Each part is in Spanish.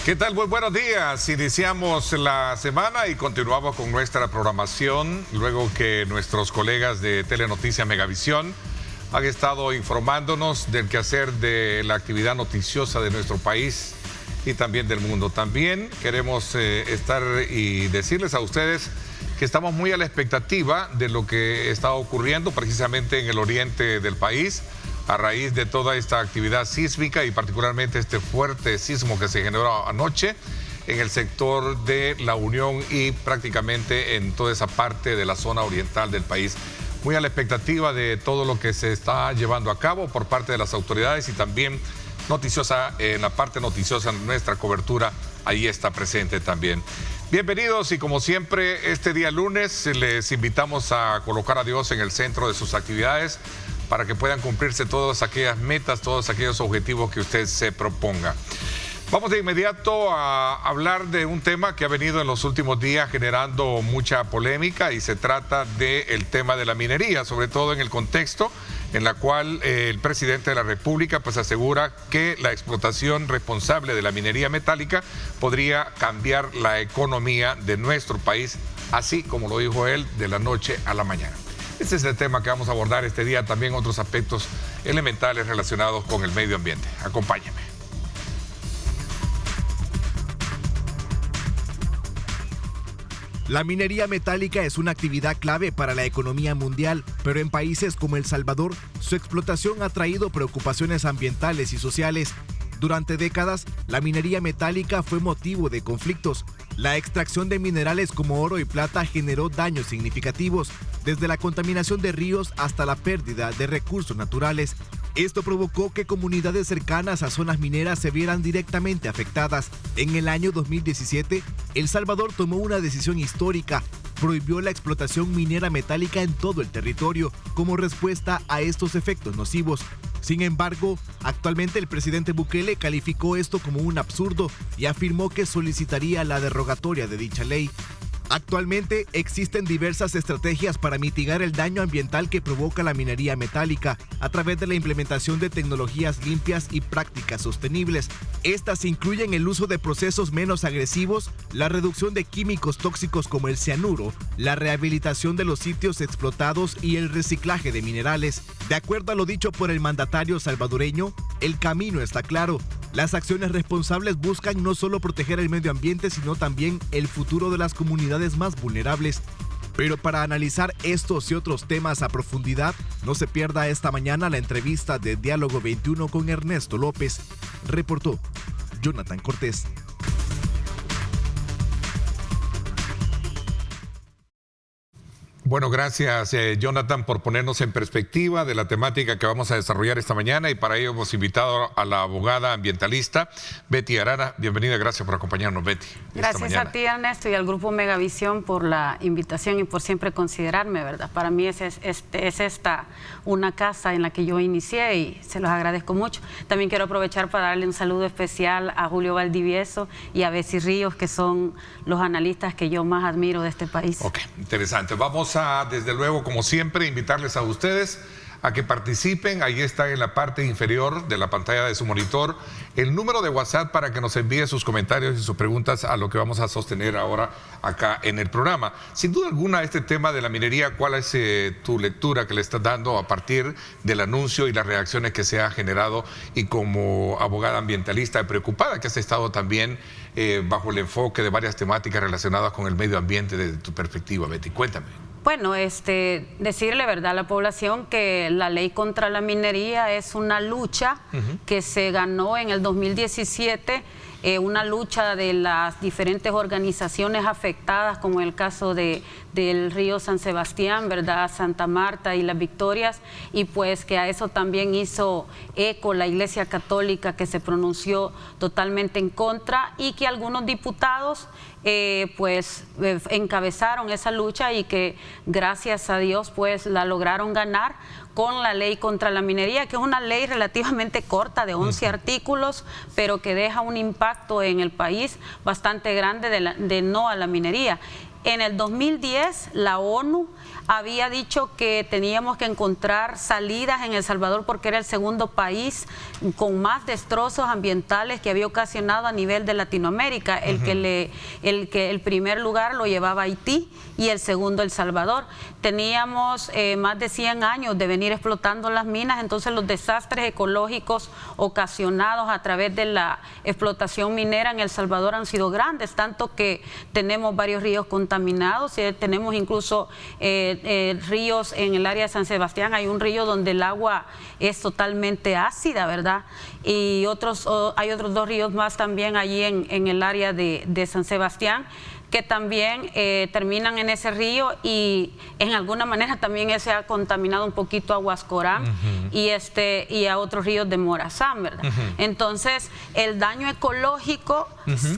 ¿Qué tal? Muy buenos días. Iniciamos la semana y continuamos con nuestra programación luego que nuestros colegas de Telenoticia Megavisión han estado informándonos del quehacer de la actividad noticiosa de nuestro país y también del mundo. También queremos estar y decirles a ustedes que estamos muy a la expectativa de lo que está ocurriendo precisamente en el oriente del país a raíz de toda esta actividad sísmica y particularmente este fuerte sismo que se generó anoche en el sector de La Unión y prácticamente en toda esa parte de la zona oriental del país. Muy a la expectativa de todo lo que se está llevando a cabo por parte de las autoridades y también noticiosa, en la parte noticiosa, nuestra cobertura ahí está presente también. Bienvenidos y como siempre este día lunes les invitamos a colocar a Dios en el centro de sus actividades para que puedan cumplirse todas aquellas metas, todos aquellos objetivos que usted se proponga. Vamos de inmediato a hablar de un tema que ha venido en los últimos días generando mucha polémica y se trata del tema de la minería, sobre todo en el contexto en la cual el presidente de la República pues asegura que la explotación responsable de la minería metálica podría cambiar la economía de nuestro país, así como lo dijo él, de la noche a la mañana. Este es el tema que vamos a abordar este día, también otros aspectos elementales relacionados con el medio ambiente. Acompáñeme. La minería metálica es una actividad clave para la economía mundial, pero en países como El Salvador, su explotación ha traído preocupaciones ambientales y sociales. Durante décadas, la minería metálica fue motivo de conflictos. La extracción de minerales como oro y plata generó daños significativos, desde la contaminación de ríos hasta la pérdida de recursos naturales. Esto provocó que comunidades cercanas a zonas mineras se vieran directamente afectadas. En el año 2017, El Salvador tomó una decisión histórica. Prohibió la explotación minera metálica en todo el territorio como respuesta a estos efectos nocivos. Sin embargo, actualmente el presidente Bukele calificó esto como un absurdo y afirmó que solicitaría la derogatoria de dicha ley. Actualmente existen diversas estrategias para mitigar el daño ambiental que provoca la minería metálica a través de la implementación de tecnologías limpias y prácticas sostenibles. Estas incluyen el uso de procesos menos agresivos, la reducción de químicos tóxicos como el cianuro, la rehabilitación de los sitios explotados y el reciclaje de minerales. De acuerdo a lo dicho por el mandatario salvadoreño, el camino está claro. Las acciones responsables buscan no solo proteger el medio ambiente, sino también el futuro de las comunidades más vulnerables. Pero para analizar estos y otros temas a profundidad, no se pierda esta mañana la entrevista de Diálogo 21 con Ernesto López. Reportó Jonathan Cortés. Bueno, gracias Jonathan por ponernos en perspectiva de la temática que vamos a desarrollar esta mañana y para ello hemos invitado a la abogada ambientalista Betty Arana. Bienvenida, gracias por acompañarnos, Betty. Gracias a ti, Ernesto, y al Grupo Megavisión por la invitación y por siempre considerarme, ¿verdad? Para mí es esta una casa en la que yo inicié y se los agradezco mucho. También quiero aprovechar para darle un saludo especial a Julio Valdivieso y a Bessie Ríos, que son los analistas que yo más admiro de este país. Ok, interesante. Vamos a, desde luego, como siempre, invitarles a ustedes a que participen. Ahí está en la parte inferior de la pantalla de su monitor el número de WhatsApp para que nos envíe sus comentarios y sus preguntas a lo que vamos a sostener ahora acá en el programa. Sin duda alguna, este tema de la minería, ¿cuál es tu lectura que le estás dando a partir del anuncio y las reacciones que se ha generado? Y como abogada ambientalista preocupada que has estado también bajo el enfoque de varias temáticas relacionadas con el medio ambiente desde tu perspectiva, Betty, cuéntame. Bueno, decirle verdad a la población que la ley contra la minería es una lucha que se ganó en el 2017, una lucha de las diferentes organizaciones afectadas, como en el caso del río San Sebastián, verdad, Santa Marta y Las Victorias, y pues que a eso también hizo eco la Iglesia Católica, que se pronunció totalmente en contra, y que algunos diputados encabezaron esa lucha y que gracias a Dios pues la lograron ganar con la ley contra la minería, que es una ley relativamente corta de 11 artículos, pero que deja un impacto en el país bastante grande de no a la minería. en el 2010 la ONU había dicho que teníamos que encontrar salidas en El Salvador porque era el segundo país con más destrozos ambientales que había ocasionado a nivel de Latinoamérica. El primer lugar lo llevaba Haití y el segundo El Salvador. Teníamos más de 100 años de venir explotando las minas, entonces los desastres ecológicos ocasionados a través de la explotación minera en El Salvador han sido grandes, tanto que tenemos varios ríos contaminados, tenemos incluso ríos en el área de San Sebastián. Hay un río donde el agua es totalmente ácida, ¿verdad? Y hay otros 2 ríos más también allí en el área de San Sebastián, que también terminan en ese río, y en alguna manera también se ha contaminado un poquito a Huascorán y a otros ríos de Morazán, ¿verdad? Entonces, el daño ecológico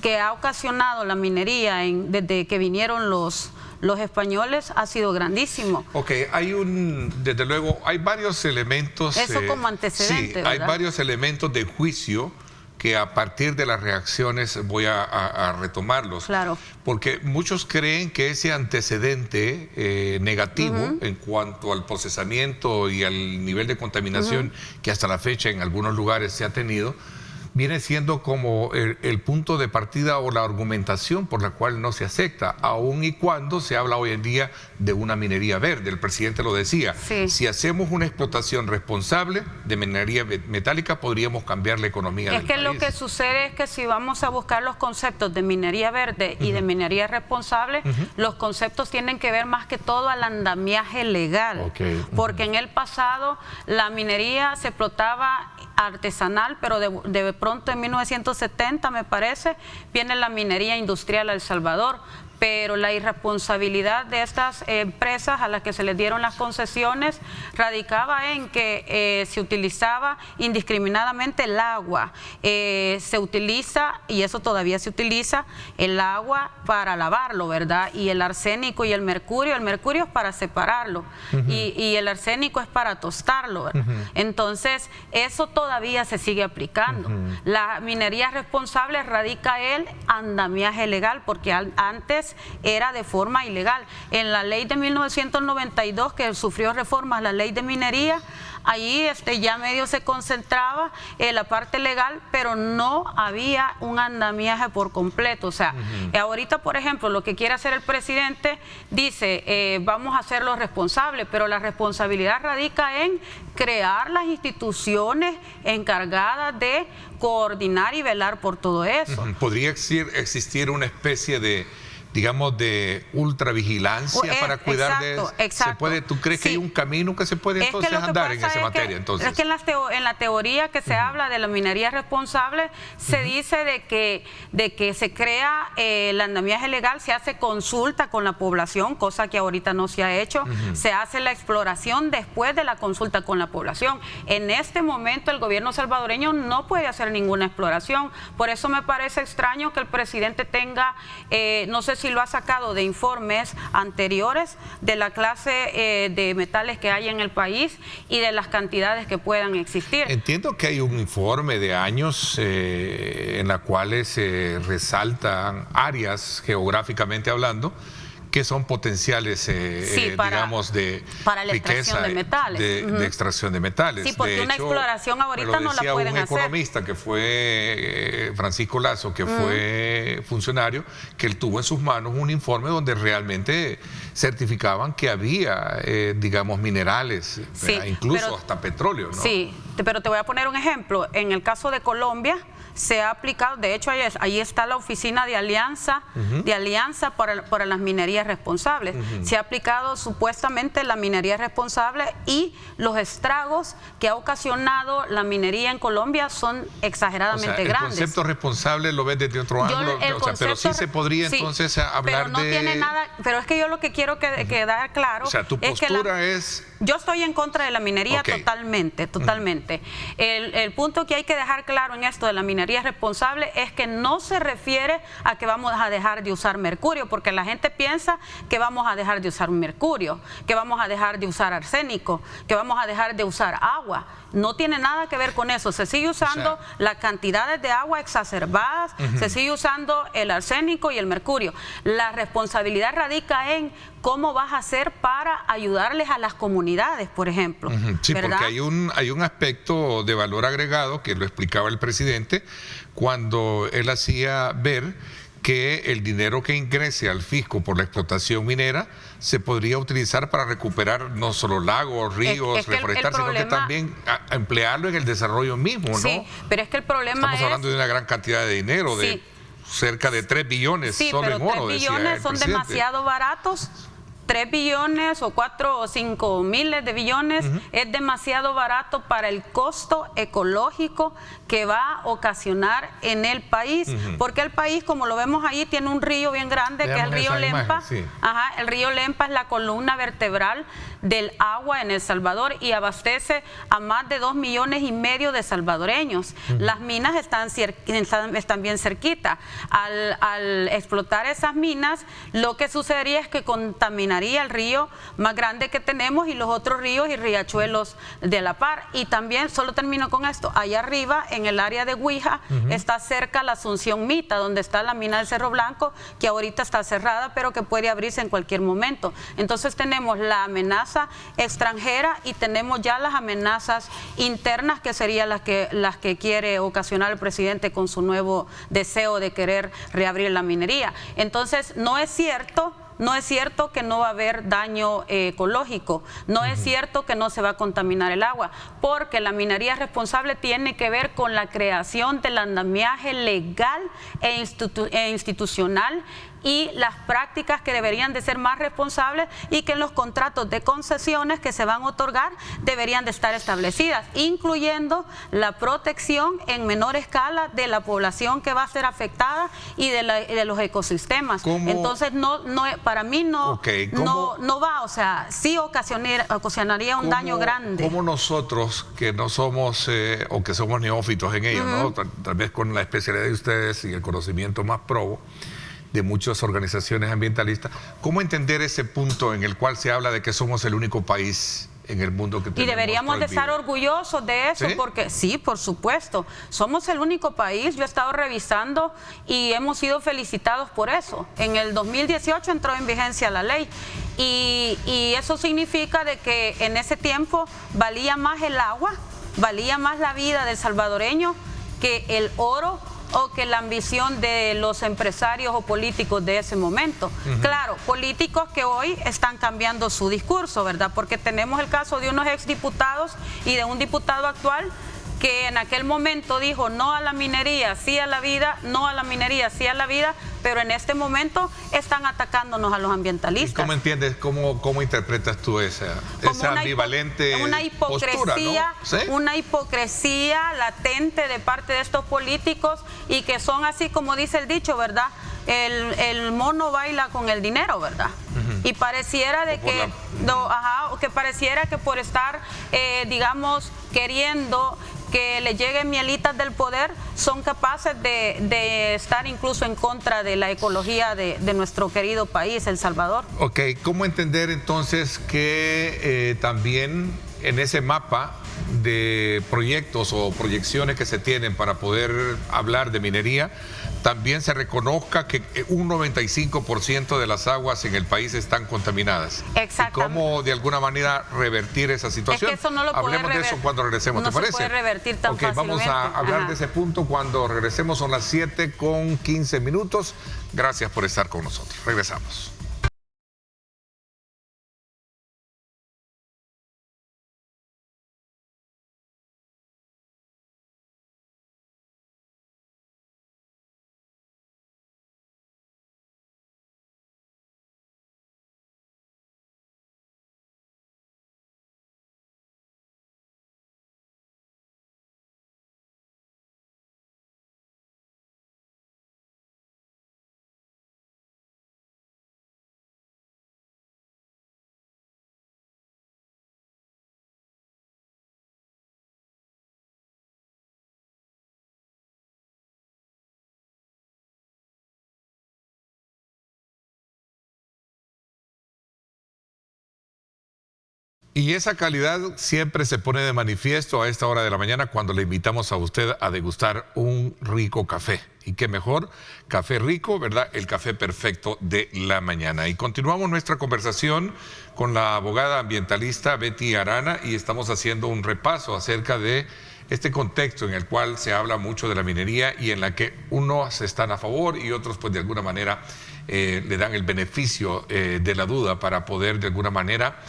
que ha ocasionado la minería desde que vinieron los españoles ha sido grandísimo. Ok, desde luego, hay varios elementos. Eso como antecedente, sí, hay varios elementos de juicio que a partir de las reacciones voy a retomarlos. Claro. Porque muchos creen que ese antecedente negativo en cuanto al procesamiento y al nivel de contaminación que hasta la fecha en algunos lugares se ha tenido, viene siendo como el punto de partida o la argumentación por la cual no se acepta, aun y cuando se habla hoy en día de una minería verde. El presidente lo decía, si hacemos una explotación responsable de minería metálica, podríamos cambiar la economía del país. Es que lo que sucede es que si vamos a buscar los conceptos de minería verde y de minería responsable, los conceptos tienen que ver más que todo al andamiaje legal, porque en el pasado la minería se explotaba artesanal, pero de pronto en 1970, me parece, viene la minería industrial a El Salvador. Pero la irresponsabilidad de estas empresas a las que se les dieron las concesiones radicaba en que se utilizaba indiscriminadamente el agua. Se utiliza, y eso todavía se utiliza, el agua para lavarlo, ¿verdad? Y el arsénico y el mercurio es para separarlo, y el arsénico es para tostarlo, ¿verdad? Entonces, eso todavía se sigue aplicando. La minería responsable radica el andamiaje legal, porque antes era de forma ilegal. En la ley de 1992, que sufrió reformas, la ley de minería, allí ya medio se concentraba la parte legal, pero no había un andamiaje por completo. O sea, ahorita, por ejemplo, lo que quiere hacer el presidente, dice, vamos a hacerlo responsable, pero la responsabilidad radica en crear las instituciones encargadas de coordinar y velar por todo eso. ¿Podría existir una especie de, digamos, de ultravigilancia para cuidar exacto. ¿Tú crees que hay un camino que se puede entonces andar en esa materia? Es que en la teoría que se habla de la minería responsable, se dice de que se crea el andamiaje legal, se hace consulta con la población, cosa que ahorita no se ha hecho, se hace la exploración después de la consulta con la población. En este momento el gobierno salvadoreño no puede hacer ninguna exploración, por eso me parece extraño que el presidente tenga, no sé si lo ha sacado de informes anteriores de la clase de metales que hay en el país y de las cantidades que puedan existir. Entiendo que hay un informe de años en la cuales se resaltan áreas geográficamente hablando que son potenciales, digamos, para la riqueza, extracción de metales. De extracción de metales. Sí, porque de una hecho, exploración ahorita no la pueden hacer. Un economista que fue Francisco Lazo, que fue funcionario, que él tuvo en sus manos un informe donde realmente certificaban que había, digamos, minerales, incluso hasta petróleo, ¿no? Sí, pero te voy a poner un ejemplo. En el caso de Colombia, se ha aplicado, de hecho ahí está la oficina de alianza, para las minerías responsables. Se ha aplicado supuestamente la minería responsable y los estragos que ha ocasionado la minería en Colombia son exageradamente grandes. El concepto responsable lo ves desde otro ángulo, pero sí se podría entonces hablar pero no tiene nada, pero es que yo lo que quiero quedar claro, o sea, tu postura es... Yo estoy en contra de la minería totalmente. El punto que hay que dejar claro en esto de la minería minería responsable es que no se refiere a que vamos a dejar de usar mercurio, porque la gente piensa que vamos a dejar de usar mercurio, que vamos a dejar de usar arsénico, que vamos a dejar de usar agua. No tiene nada que ver con eso. Se sigue usando las cantidades de agua exacerbadas, se sigue usando el arsénico y el mercurio. La responsabilidad radica en cómo vas a hacer para ayudarles a las comunidades, por ejemplo. Sí, ¿verdad? porque hay un aspecto de valor agregado que lo explicaba el presidente cuando él hacía ver que el dinero que ingrese al fisco por la explotación minera se podría utilizar para recuperar no solo lagos, ríos, reforestar, sino que también emplearlo en el desarrollo mismo, ¿no? Sí, pero es que el problema Estamos hablando de una gran cantidad de dinero, de cerca de 3 billones solo en oro, decía el presidente. 3 billones son demasiado baratos. 3 billones o 4 o 5 miles de billones es demasiado barato para el costo ecológico que va a ocasionar en el país, porque el país, como lo vemos ahí, tiene un río bien grande, que es el río Lempa. El río Lempa es la columna vertebral del agua en El Salvador y abastece a más de 2,5 millones de salvadoreños. Las minas están bien cerquita. Al explotar esas minas, lo que sucedería es que contaminaría el río más grande que tenemos y los otros ríos y riachuelos de la par. Y también, solo termino con esto, allá arriba en el área de Huija está cerca la Asunción Mita, donde está la mina del Cerro Blanco, que ahorita está cerrada pero que puede abrirse en cualquier momento. Entonces tenemos la amenaza extranjera y tenemos ya las amenazas internas, que serían las que quiere ocasionar el presidente con su nuevo deseo de querer reabrir la minería. Entonces no es cierto que no va a haber daño ecológico, no es cierto que no se va a contaminar el agua, porque la minería responsable tiene que ver con la creación del andamiaje legal e institucional y las prácticas que deberían de ser más responsables y que en los contratos de concesiones que se van a otorgar deberían de estar establecidas, incluyendo la protección en menor escala de la población que va a ser afectada y de los ecosistemas. Entonces para mí no va, o sea, sí ocasionaría un daño grande. ¿Cómo nosotros que no somos o que somos neófitos en ello, ¿no? Tal vez con la especialidad de ustedes y el conocimiento más probo de muchas organizaciones ambientalistas, ¿cómo entender ese punto en el cual se habla de que somos el único país en el mundo que tenemos y deberíamos de estar orgullosos de eso? ¿Sí? Porque sí, por supuesto, somos el único país. Yo he estado revisando y hemos sido felicitados por eso. En el 2018 entró en vigencia la ley y eso significa de que en ese tiempo valía más el agua, valía más la vida del salvadoreño que el oro o que la ambición de los empresarios o políticos de ese momento. Claro, políticos que hoy están cambiando su discurso, ¿verdad? Porque tenemos el caso de unos exdiputados y de un diputado actual que en aquel momento dijo no a la minería, sí a la vida, no a la minería, sí a la vida, pero en este momento están atacándonos a los ambientalistas. ¿Y cómo entiendes, cómo interpretas tú esa ambivalente postura, ¿no? ¿Sí? Una hipocresía latente de parte de estos políticos y que son así como dice el dicho, ¿verdad? El mono baila con el dinero, ¿verdad? Y pareciera de que pareciera que por estar, digamos, queriendo que le lleguen mielitas del poder, son capaces de estar incluso en contra de la ecología de nuestro querido país, El Salvador. Ok, ¿cómo entender entonces que también en ese mapa de proyectos o proyecciones que se tienen para poder hablar de minería, también se reconozca que un 95% de las aguas en el país están contaminadas? Exactamente. ¿Y cómo de alguna manera revertir esa situación? Es que eso no lo Hablemos de eso cuando regresemos, ¿te parece? No se puede revertir tan fácilmente. Vamos a hablar de ese punto cuando regresemos. Son las 7:15. Gracias por estar con nosotros. Regresamos. Y esa calidad siempre se pone de manifiesto a esta hora de la mañana cuando le invitamos a usted a degustar un rico café. Y qué mejor, café rico, ¿verdad? El café perfecto de la mañana. Y continuamos nuestra conversación con la abogada ambientalista Betty Arana y estamos haciendo un repaso acerca de este contexto en el cual se habla mucho de la minería y en la que unos están a favor y otros pues de alguna manera le dan el beneficio de la duda para poder de alguna manera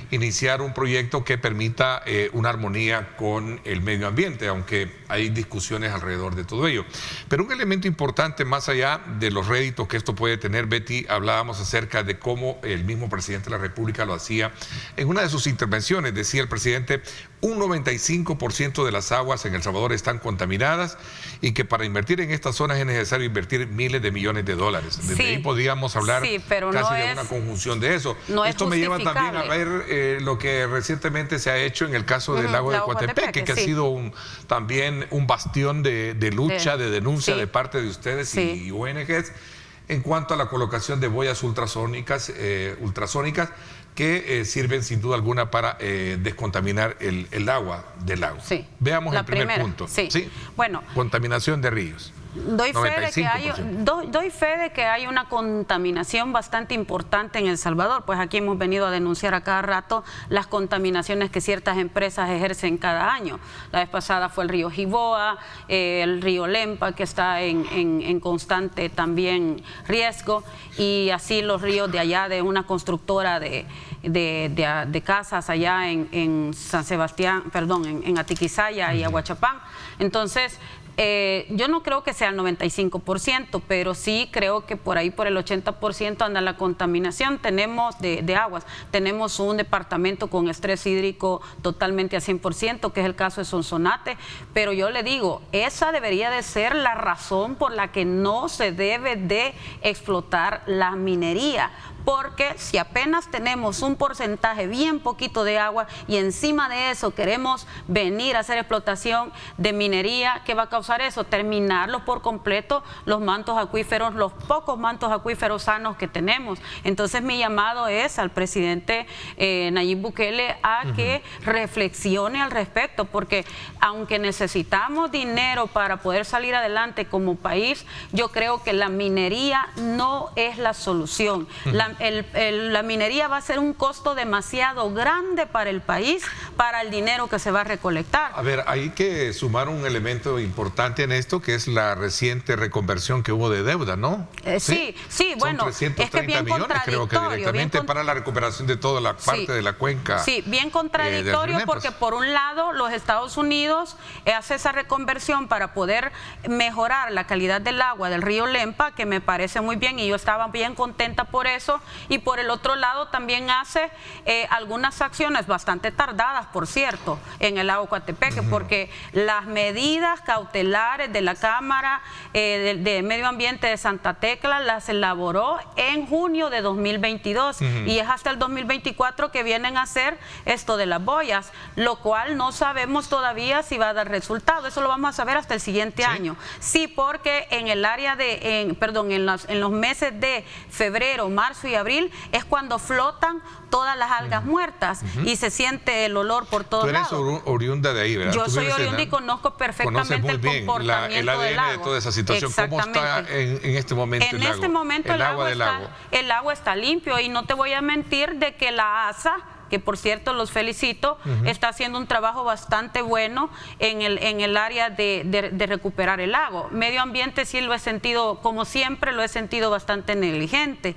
iniciar un proyecto que permita una armonía con el medio ambiente, aunque hay discusiones alrededor de todo ello. Pero un elemento importante, más allá de los réditos que esto puede tener, Betty, hablábamos acerca de cómo el mismo presidente de la República lo hacía. En una de sus intervenciones decía el presidente, un 95% de las aguas en El Salvador están contaminadas y que para invertir en estas zonas es necesario invertir miles de millones de dólares. Desde ahí podríamos hablar casi de una conjunción de eso. Esto me lleva también a ver lo que recientemente se ha hecho en el caso del lago de Coatepeque, que ha sido también un bastión de lucha, de denuncia de parte de ustedes y ONGs en cuanto a la colocación de boyas ultrasónicas que sirven sin duda alguna para descontaminar el agua del lago. Veamos el primer punto. Bueno, contaminación de ríos. Doy fe de que hay una contaminación bastante importante en El Salvador, pues aquí hemos venido a denunciar a cada rato las contaminaciones que ciertas empresas ejercen cada año. La vez pasada fue el río Jiboa, el río Lempa, que está en constante también riesgo, y así los ríos de allá de una constructora de casas allá en San Sebastián, perdón, en Atiquizaya y Aguachapán. Entonces, yo no creo que sea el 95%, pero sí creo que por ahí por el 80% anda la contaminación. Tenemos de aguas, tenemos un departamento con estrés hídrico totalmente a 100%, que es el caso de Sonsonate, pero yo le digo, esa debería de ser la razón por la que no se debe de explotar la minería, porque si apenas tenemos un porcentaje bien poquito de agua y encima de eso queremos venir a hacer explotación de minería, ¿qué va a causar eso? Terminarlos por completo los mantos acuíferos, los pocos mantos acuíferos sanos que tenemos. Entonces mi llamado es al presidente Nayib Bukele a que reflexione al respecto, porque aunque necesitamos dinero para poder salir adelante como país, yo creo que la minería no es la solución. La minería va a ser un costo demasiado grande para el país, para el dinero que se va a recolectar. A ver, hay que sumar un elemento importante en esto, que es la reciente reconversión que hubo de deuda, ¿no? Sí, bueno, son 330 es que bien millones, creo que directamente para la recuperación de toda la parte de la cuenca. Sí, bien contradictorio, porque por un lado los Estados Unidos hace esa reconversión para poder mejorar la calidad del agua del río Lempa, que me parece muy bien y yo estaba bien contenta por eso, y por el otro lado también hace algunas acciones bastante tardadas, por cierto, en el lago Coatepeque, porque las medidas cautelares de la Cámara de Medio Ambiente de Santa Tecla las elaboró en junio de 2022 y es hasta el 2024 que vienen a hacer esto de las boyas, lo cual no sabemos todavía si va a dar resultado. Eso lo vamos a saber hasta el siguiente año. Sí, porque en el área en los meses de febrero, marzo y abril es cuando flotan todas las algas muertas y se siente el olor por todos lados. Tú eres oriunda de ahí, ¿verdad? Yo soy oriunda y conozco perfectamente el comportamiento del lago. De toda esa situación. ¿Cómo está en este momento el lago? En este momento el agua está limpio, y no te voy a mentir de que la ASA, que por cierto los felicito, está haciendo un trabajo bastante bueno en el área de recuperar el lago. Medio ambiente sí lo he sentido, como siempre, lo he sentido bastante negligente.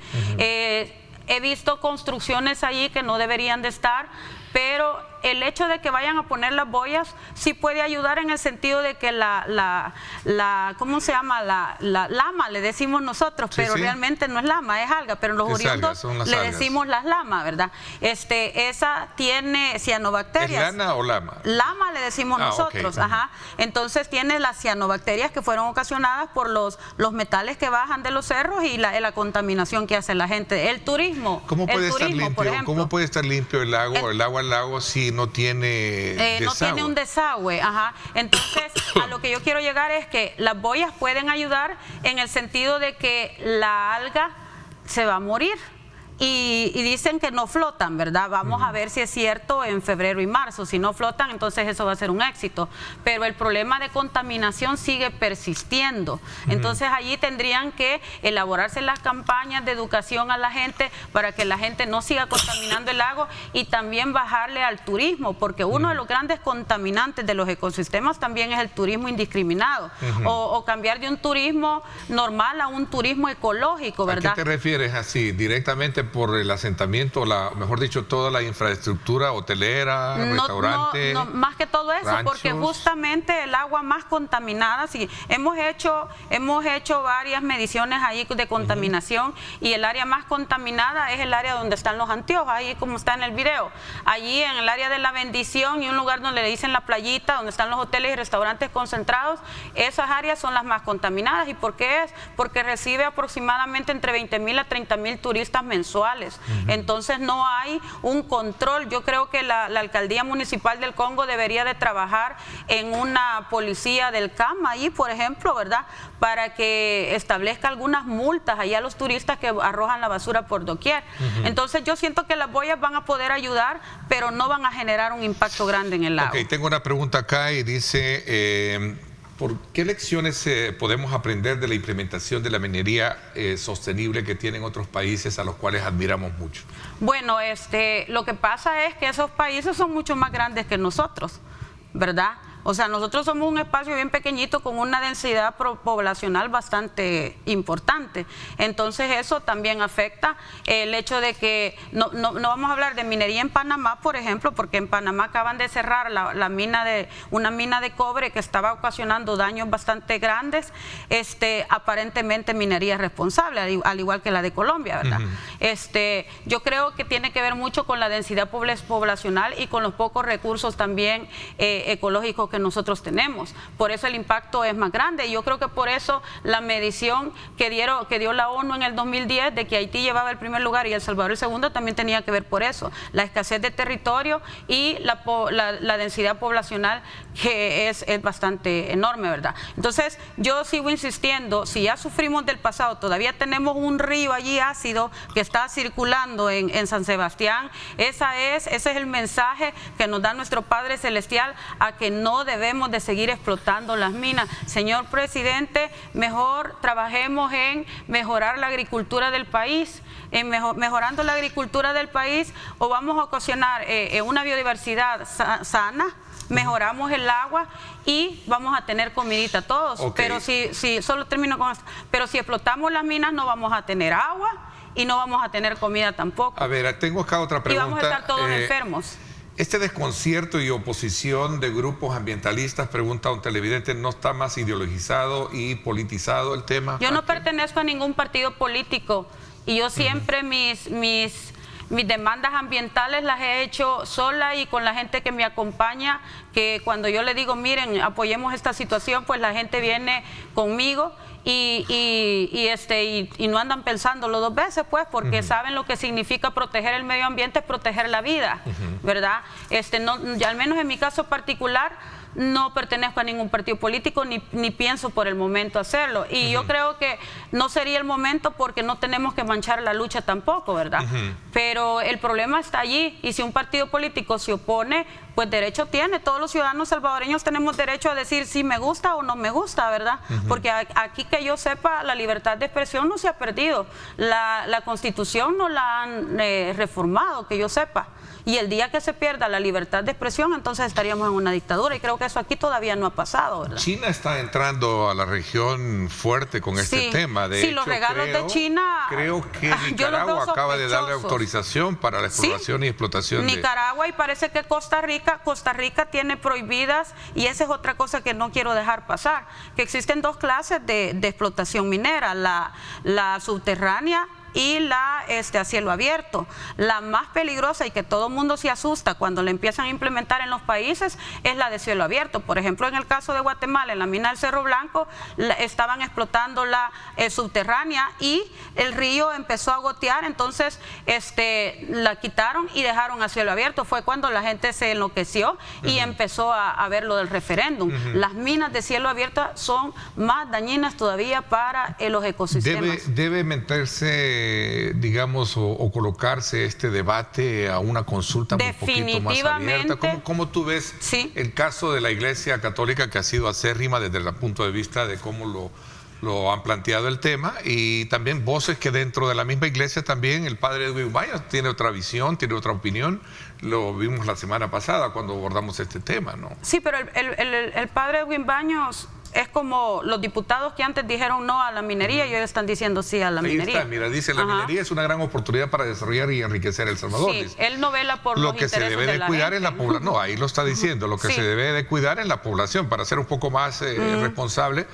He visto construcciones allí que no deberían de estar, pero el hecho de que vayan a poner las boyas sí puede ayudar en el sentido de que ¿cómo se llama? La lama, le decimos nosotros, pero realmente no es lama, es alga, pero los oriundos le decimos las lamas, ¿verdad? Esa tiene cianobacterias. ¿Es lana o lama? Lama le decimos nosotros, Entonces tiene las cianobacterias que fueron ocasionadas por los metales que bajan de los cerros y la contaminación que hace la gente. El turismo. ¿Cómo puede estar limpio? ¿Cómo puede estar limpio el lago, el agua al lago si no tiene desagüe? No tiene un desagüe, Entonces, a lo que yo quiero llegar es que las boyas pueden ayudar en el sentido de que la alga se va a morir. y dicen que no flotan, ¿verdad? Vamos a ver si es cierto en febrero y marzo. Si no flotan, entonces eso va a ser un éxito. Pero el problema de contaminación sigue persistiendo. Entonces allí tendrían que elaborarse las campañas de educación a la gente para que la gente no siga contaminando el lago, y también bajarle al turismo, porque uno de los grandes contaminantes de los ecosistemas también es el turismo indiscriminado, o cambiar de un turismo normal a un turismo ecológico, ¿verdad? ¿A qué te refieres así? ¿Directamente por el asentamiento, mejor dicho, toda la infraestructura hotelera, restaurante? No, más que todo eso, ranchos, porque justamente el agua más contaminada, sí, hemos hecho varias mediciones ahí de contaminación, y el área más contaminada es el área donde están los anteojos, ahí como está en el video, allí en el área de La Bendición, y un lugar donde le dicen la playita, donde están los hoteles y restaurantes concentrados. Esas áreas son las más contaminadas. ¿Y por qué es? Porque recibe aproximadamente entre 20,000 a 30,000 turistas mensuales. Entonces no hay un control. Yo creo que la Alcaldía Municipal del Congo debería de trabajar en una policía del CAM ahí, por ejemplo, ¿verdad? Para que establezca algunas multas allá a los turistas que arrojan la basura por doquier. Entonces yo siento que las boyas van a poder ayudar, pero no van a generar un impacto grande en el lago. Ok, tengo una pregunta acá y dice, ¿por qué lecciones podemos aprender de la implementación de la minería sostenible que tienen otros países a los cuales admiramos mucho? Bueno, lo que pasa es que esos países son mucho más grandes que nosotros, ¿verdad? O sea, nosotros somos un espacio bien pequeñito con una densidad poblacional bastante importante. Entonces eso también afecta el hecho de que no vamos a hablar de minería en Panamá, por ejemplo, porque en Panamá acaban de cerrar una mina de cobre que estaba ocasionando daños bastante grandes, aparentemente minería responsable, al igual que la de Colombia, ¿verdad? Yo creo que tiene que ver mucho con la densidad poblacional y con los pocos recursos también ecológicos que nosotros tenemos. Por eso el impacto es más grande, y yo creo que por eso la medición que dio la ONU en el 2010 de que Haití llevaba el primer lugar y El Salvador el segundo también tenía que ver por eso, la escasez de territorio y la densidad poblacional, que es bastante enorme, ¿verdad? Entonces yo sigo insistiendo, si ya sufrimos del pasado, todavía tenemos un río allí ácido que está circulando en San Sebastián. Ese es el mensaje que nos da nuestro Padre Celestial, a que no debemos de seguir explotando las minas. Señor presidente, mejor trabajemos en mejorar la agricultura del país. Mejorando la agricultura del país, o vamos a ocasionar una biodiversidad sana, mejoramos el agua y vamos a tener comidita todos. Pero solo termino con esto, pero si explotamos las minas no vamos a tener agua y no vamos a tener comida tampoco. A ver, tengo acá otra pregunta. Y vamos a estar todos enfermos. Este desconcierto y oposición de grupos ambientalistas, pregunta un televidente, ¿no está más ideologizado y politizado el tema? Yo no pertenezco a ningún partido político, y yo siempre mis demandas ambientales las he hecho sola y con la gente que me acompaña, que cuando yo le digo, miren, apoyemos esta situación, pues la gente viene conmigo. Y no andan pensándolo dos veces, pues, porque saben lo que significa proteger el medio ambiente, es proteger la vida, ¿verdad? Ya al menos en mi caso particular, no pertenezco a ningún partido político ni pienso por el momento hacerlo. Y yo creo que no sería el momento, porque no tenemos que manchar la lucha tampoco, ¿verdad? Pero el problema está allí, y si un partido político se opone, pues derecho tiene. Todos los ciudadanos salvadoreños tenemos derecho a decir si me gusta o no me gusta, ¿verdad? Porque aquí, que yo sepa, la libertad de expresión no se ha perdido. La Constitución no la han reformado, que yo sepa. Y el día que se pierda la libertad de expresión, entonces estaríamos en una dictadura, y creo que eso aquí todavía no ha pasado, ¿verdad? China está entrando a la región fuerte con este tema. De hecho, los regalos de China... Creo que Nicaragua acaba de darle autorización para la exploración y explotación Nicaragua, y parece que Costa Rica tiene prohibidas, y esa es otra cosa que no quiero dejar pasar, que existen dos clases de explotación minera, la subterránea y la a cielo abierto. La más peligrosa, y que todo el mundo se asusta cuando la empiezan a implementar en los países, es la de cielo abierto. Por ejemplo, en el caso de Guatemala, en la mina del Cerro Blanco, estaban explotando la subterránea, y el río empezó a gotear, entonces la quitaron y dejaron a cielo abierto. Fue cuando la gente se enloqueció y empezó a ver lo del referéndum. Las minas de cielo abierto son más dañinas todavía para los ecosistemas. Debe meterse digamos, o colocarse este debate a una consulta un poquito más abierta? ¿Cómo tú ves el caso de la Iglesia Católica, que ha sido acérrima desde el punto de vista de cómo lo han planteado el tema, y también voces que dentro de la misma iglesia también el padre Edwin Baños tiene otra visión, tiene otra opinión? Lo vimos la semana pasada cuando abordamos este tema, ¿no? Sí, pero el padre Edwin Baños es como los diputados que antes dijeron no a la minería y hoy están diciendo sí a la minería. Ahí está, mira, dice, la minería es una gran oportunidad para desarrollar y enriquecer El Salvador. Sí, dice. él no vela por los intereses de la gente. Lo que se debe de cuidar es la población. No, ahí lo está diciendo. Lo que se debe de cuidar es la población. Para ser un poco más responsable,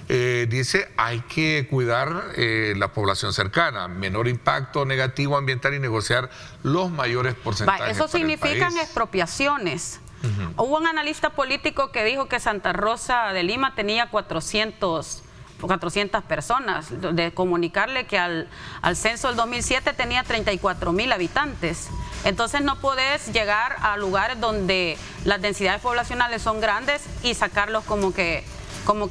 dice, hay que cuidar la población cercana, menor impacto negativo ambiental y negociar los mayores porcentajes. Eso significan expropiaciones. Hubo un analista político que dijo que Santa Rosa de Lima tenía 400 personas, de comunicarle que al censo del 2007 tenía 34,000 habitantes. Entonces no podés llegar a lugares donde las densidades poblacionales son grandes y sacarlos como que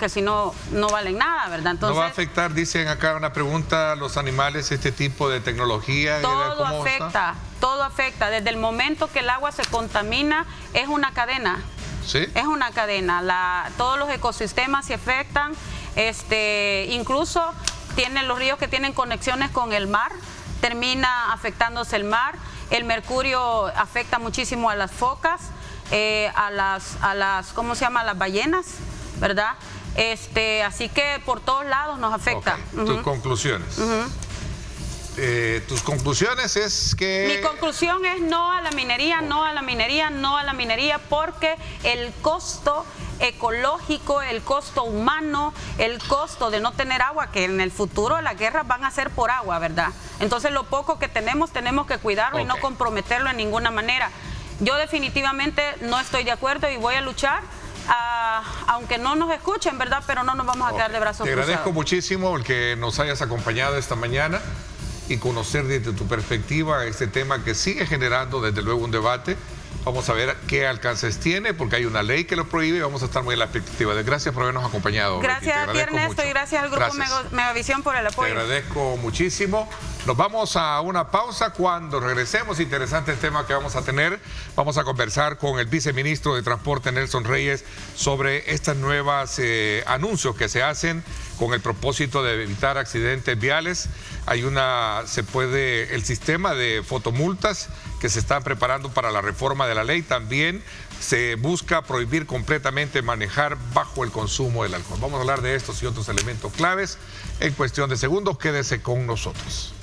si no valen nada, ¿verdad? Entonces, ¿no va a afectar, dicen acá una pregunta, los animales, este tipo de tecnología? Todo afecta, todo afecta. Desde el momento que el agua se contamina, es una cadena. ¿Sí? Es una cadena. Todos los ecosistemas se afectan. Incluso los ríos que tienen conexiones con el mar, termina afectándose el mar. El mercurio afecta muchísimo a las focas, a las ¿cómo se llama? A las ballenas, ¿verdad? Así que por todos lados nos afecta. Okay. Tus conclusiones. Tus conclusiones es que... Mi conclusión es no a la minería, no a la minería, no a la minería, porque el costo ecológico, el costo humano, el costo de no tener agua, que en el futuro las guerras van a ser por agua, ¿verdad? Entonces lo poco que tenemos que cuidarlo y no comprometerlo en ninguna manera. Yo definitivamente no estoy de acuerdo y voy a luchar, aunque no nos escuchen, ¿verdad? Pero no nos vamos a quedar de brazos cruzados. Te agradezco muchísimo el que nos hayas acompañado esta mañana y conocer desde tu perspectiva este tema que sigue generando desde luego un debate. Vamos a ver qué alcances tiene, porque hay una ley que lo prohíbe y vamos a estar muy en la expectativa. Gracias por habernos acompañado. Gracias a ti, Ernesto, y gracias al Grupo Megavisión por el apoyo. Te agradezco muchísimo. Nos vamos a una pausa. Cuando regresemos, interesante el tema que vamos a tener. Vamos a conversar con el viceministro de Transporte, Nelson Reyes, sobre estas nuevas anuncios que se hacen con el propósito de evitar accidentes viales. Hay el sistema de fotomultas que se están preparando para la reforma de la ley. También se busca prohibir completamente manejar bajo el consumo del alcohol. Vamos a hablar de estos y otros elementos claves en cuestión de segundos. Quédese con nosotros.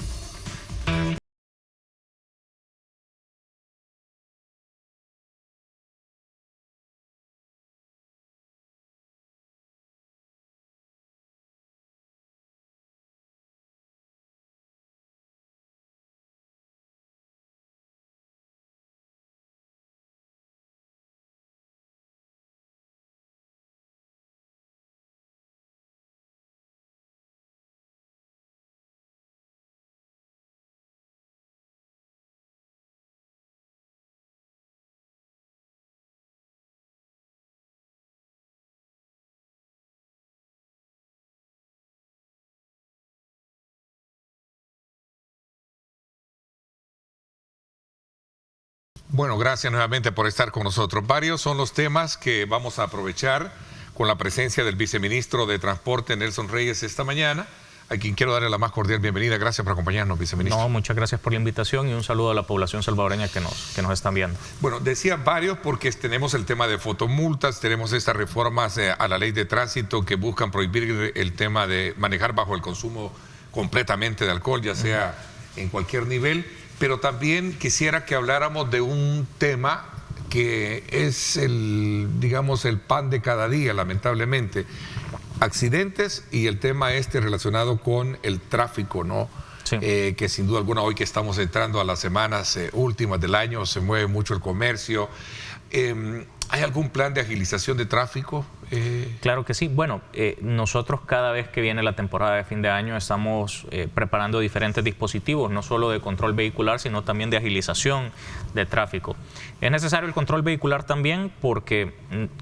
Bueno, gracias nuevamente por estar con nosotros. Varios son los temas que vamos a aprovechar con la presencia del viceministro de Transporte, Nelson Reyes, esta mañana, a quien quiero darle la más cordial bienvenida. Gracias por acompañarnos, viceministro. No, muchas gracias por la invitación y un saludo a la población salvadoreña que nos están viendo. Bueno, decía varios porque tenemos el tema de fotomultas, tenemos estas reformas a la ley de tránsito que buscan prohibir el tema de manejar bajo el consumo completamente de alcohol, ya sea en cualquier nivel. Pero también quisiera que habláramos de un tema que es digamos, el pan de cada día, lamentablemente. Accidentes y el tema relacionado con el tráfico, ¿no? Sí. Que sin duda alguna hoy que estamos entrando a las semanas últimas del año, se mueve mucho el comercio. ¿Hay algún plan de agilización de tráfico? Claro que sí. Bueno, nosotros cada vez que viene la temporada de fin de año estamos preparando diferentes dispositivos, no solo de control vehicular, sino también de agilización de tráfico. Es necesario el control vehicular también porque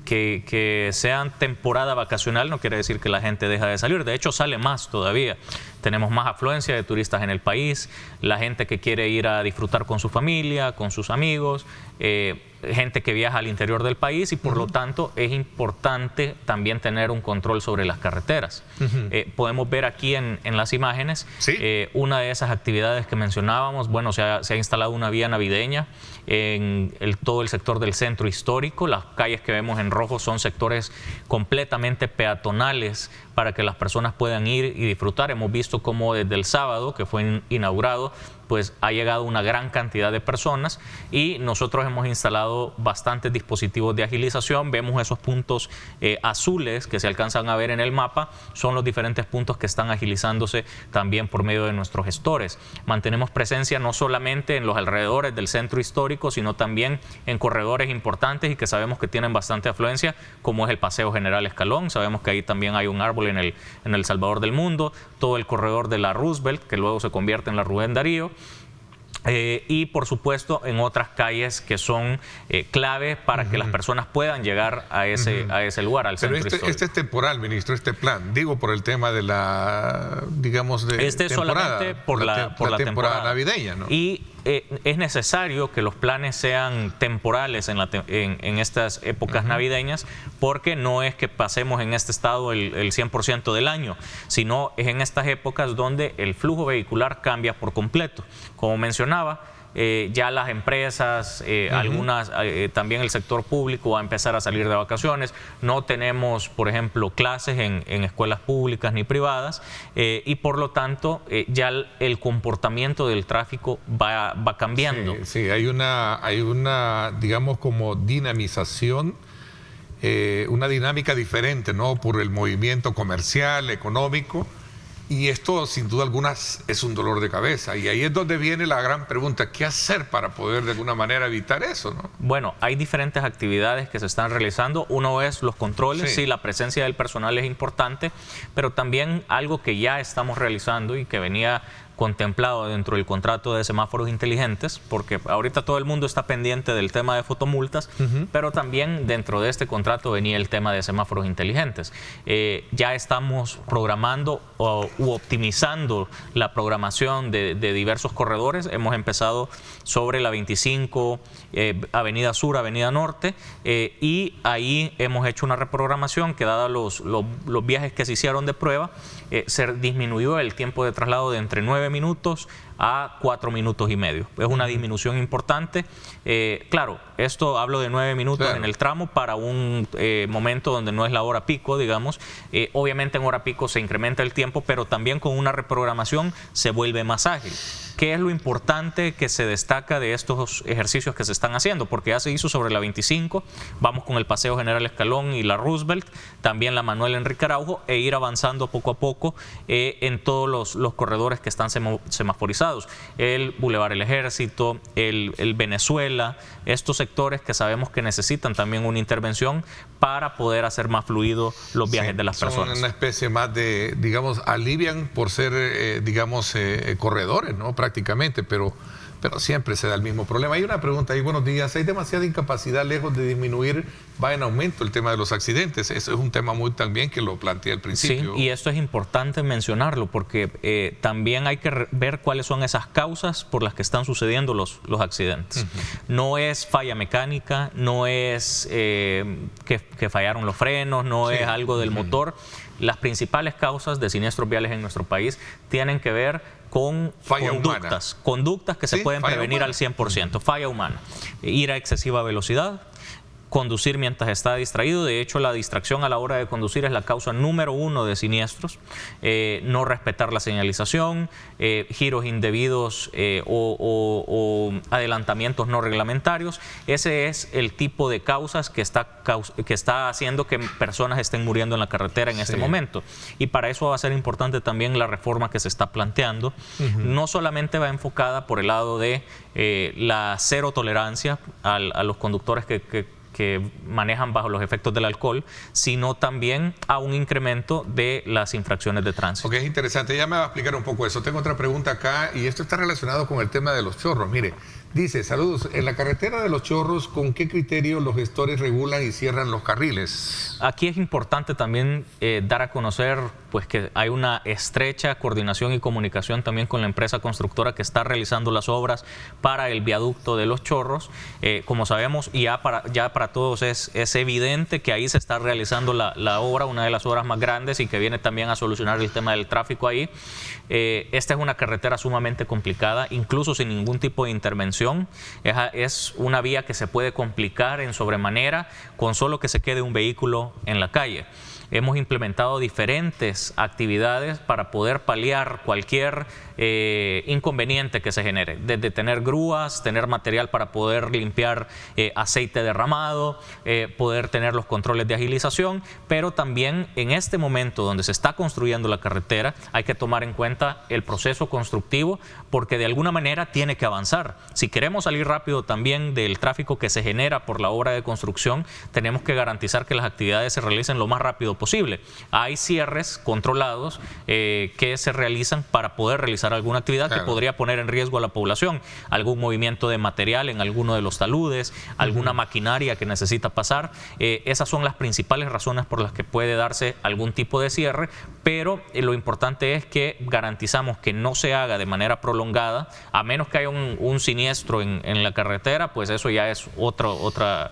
que sea temporada vacacional no quiere decir que la gente deja de salir. De hecho, sale más todavía. tenemos más afluencia de turistas en el país, la gente que quiere ir a disfrutar con su familia, con sus amigos, gente que viaja al interior del país y por lo tanto es importante también tener un control sobre las carreteras. Podemos ver aquí en las imágenes una de esas actividades que mencionábamos. Bueno, se ha instalado una vía navideña en todo el sector del centro histórico. Las calles que vemos en rojo son sectores completamente peatonales para que las personas puedan ir y disfrutar. Hemos visto cómo desde el sábado, que fue inaugurado, pues ha llegado una gran cantidad de personas y nosotros hemos instalado bastantes dispositivos de agilización. Vemos esos puntos azules que se alcanzan a ver en el mapa, son los diferentes puntos que están agilizándose también por medio de nuestros gestores. Mantenemos presencia no solamente en los alrededores del centro histórico, sino también en corredores importantes y que sabemos que tienen bastante afluencia, como es el Paseo General Escalón. Sabemos que ahí también hay un árbol en el Salvador del Mundo, todo el corredor de la Roosevelt, que luego se convierte en la Rubén Darío. Y por supuesto en otras calles que son clave para que las personas puedan llegar a ese lugar, al centro histórico. Este es temporal, ministro, este plan, digo por el tema de la, digamos, de este temporada, solamente por la temporada navideña, ¿no? Y es necesario que los planes sean temporales en estas épocas navideñas, porque no es que pasemos en este estado el 100% del año, sino es en estas épocas donde el flujo vehicular cambia por completo. Como mencionaba, ya las empresas, algunas, también el sector público va a empezar a salir de vacaciones. No tenemos, por ejemplo, clases en escuelas públicas ni privadas y por lo tanto ya el comportamiento del tráfico va cambiando. Sí, hay una, digamos, como dinamización, una dinámica diferente, ¿no? Por el movimiento comercial, económico. Y esto, sin duda alguna, es un dolor de cabeza. Y ahí es donde viene la gran pregunta: ¿qué hacer para poder de alguna manera evitar eso, ¿no? Bueno, hay diferentes actividades que se están realizando. Uno es los controles. Sí, la presencia del personal es importante, pero también algo que ya estamos realizando y que venía contemplado dentro del contrato de semáforos inteligentes, porque ahorita todo el mundo está pendiente del tema de fotomultas, pero también dentro de este contrato venía el tema de semáforos inteligentes. Ya estamos programando u optimizando la programación de diversos corredores. Hemos empezado sobre la 25, Avenida Sur, Avenida Norte, y ahí hemos hecho una reprogramación que, dada los viajes que se hicieron de prueba, se disminuyó el tiempo de traslado de entre 9 minutos a 4 minutos y medio. Es una disminución importante. Claro, esto hablo de 9 minutos en el tramo para un momento donde no es la hora pico, digamos. Obviamente en hora pico se incrementa el tiempo, pero también con una reprogramación se vuelve más ágil. ¿Qué es lo importante que se destaca de estos ejercicios que se están haciendo? Porque ya se hizo sobre la 25, vamos con el Paseo General Escalón y la Roosevelt, también la Manuel Enrique Araujo, e ir avanzando poco a poco en todos los corredores que están semaforizados. El Boulevard El Ejército, el Venezuela, estos sectores que sabemos que necesitan también una intervención para poder hacer más fluido los viajes de las personas. Son una especie más de, digamos, alivian por ser, digamos, corredores, ¿no? Prácticamente, pero siempre se da el mismo problema. Hay una pregunta ahí, buenos días. ¿Hay demasiada incapacidad lejos de disminuir? Va en aumento el tema de los accidentes. Eso es un tema muy también que lo planteé al principio. Sí, y esto es importante mencionarlo porque también hay que ver cuáles son esas causas por las que están sucediendo los accidentes. No es falla mecánica, no es que fallaron los frenos, no es algo del motor. Las principales causas de siniestros viales en nuestro país tienen que ver con conductas que se pueden prevenir al 100%. Falla humana, ir a excesiva velocidad, conducir mientras está distraído. De hecho, la distracción a la hora de conducir es la causa número 1 de siniestros. No respetar la señalización, giros indebidos o adelantamientos no reglamentarios. Ese es el tipo de causas que está haciendo que personas estén muriendo en la carretera en este momento. Y para eso va a ser importante también la reforma que se está planteando. No solamente va enfocada por el lado de la cero tolerancia a los conductores que manejan bajo los efectos del alcohol, sino también a un incremento de las infracciones de tránsito. Ok, es interesante. Ya me va a explicar un poco eso. Tengo otra pregunta acá y esto está relacionado con el tema de los chorros. Mire, Dice, saludos, en la carretera de Los Chorros, ¿con qué criterio los gestores regulan y cierran los carriles? Aquí es importante también dar a conocer pues que hay una estrecha coordinación y comunicación también con la empresa constructora que está realizando las obras para el viaducto de Los Chorros. Como sabemos, ya para todos es evidente que ahí se está realizando la obra, una de las obras más grandes y que viene también a solucionar el tema del tráfico ahí. Esta es una carretera sumamente complicada, incluso sin ningún tipo de intervención. Es una vía que se puede complicar en sobremanera con solo que se quede un vehículo en la calle. Hemos implementado diferentes actividades para poder paliar cualquier inconveniente que se genere, desde tener grúas, tener material para poder limpiar aceite derramado, poder tener los controles de agilización, pero también en este momento donde se está construyendo la carretera hay que tomar en cuenta el proceso constructivo porque de alguna manera tiene que avanzar. Si queremos salir rápido también del tráfico que se genera por la obra de construcción, tenemos que garantizar que las actividades se realicen lo más rápido posible. Hay cierres controlados que se realizan para poder realizar alguna actividad que podría poner en riesgo a la población, algún movimiento de material en alguno de los taludes, alguna maquinaria que necesita pasar. Esas son las principales razones por las que puede darse algún tipo de cierre, pero lo importante es que garantizamos que no se haga de manera prolongada, a menos que haya un siniestro en la carretera, pues eso ya es otro